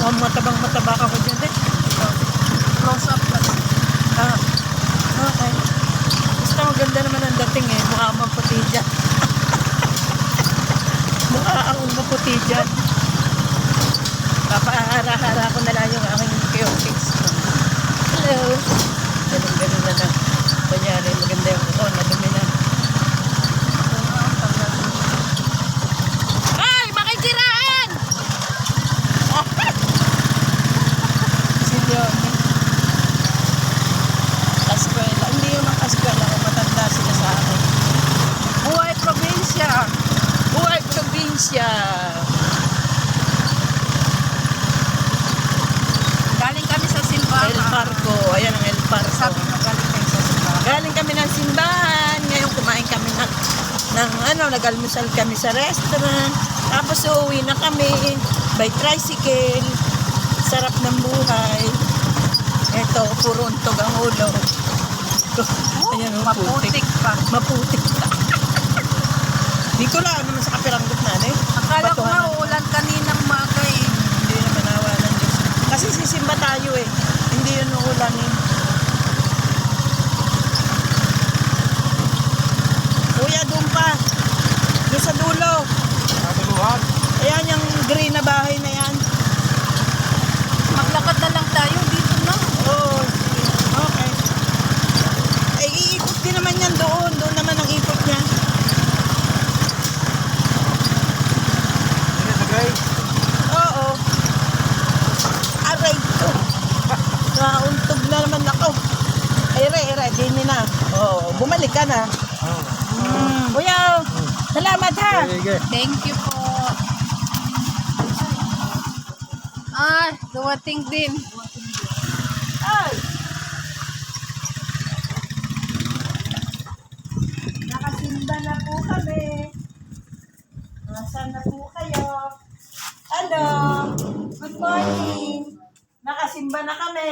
Matabang-mataba ka ko dyan, eh. Close up pa. Ah, okay. Basta maganda naman ang dating, eh. Mukha ang maputi dyan. Mukha ang maputi dyan. Papahara-hara ko na lang yung aking cutics. Hello. Ganun-ganun na lang. Kunyari, maganda yung mukha. Madumi na. Ay! Makikiraan! Si Leonie. Kaskwela. Hindi yung mga kaskwela ko. Matanda sila sa akin. Buhay probinsya! Buhay probinsya! Galing kami sa simbahan. El Parco. Ayan ang El Parco. Sabi mo galing kayo sa simbahan. Galing kami ng simbahan. Ngayon kumain kami nag-almusal kami sa restaurant. Tapos uuwi na kami by tricycle. Sarap ng buhay. Ito, puro untog ang ulo. Ayan, Maputik pa. Maputik. Di ko lang naman sa kapiranggot na, eh. Akala ko Batuhan. nga uulan kaninang maga eh. Hindi naman awa ng Diyos. Kasi sisimba tayo, eh. Hindi yun uulan, eh. Kuya, doon pa. Doon sa dulo. Natuluhan. Ayan yung green na bahay na yan. Maglakad na lang tayo dito na. Oo. Okay. Eh, iikot din naman yan doon. Doon naman ang ikot niya. Hindi sa guys. Oo. Aray ko. Nauntog na naman ako. Ere, din na. Oo, bumalik ka na. Kuya, salamat ha. Sige. Thank you po. Ah, dumating din. Ay! Nakasimba na po kami. Nasaan na po kayo? Hello! Good morning! Nakasimba na kami.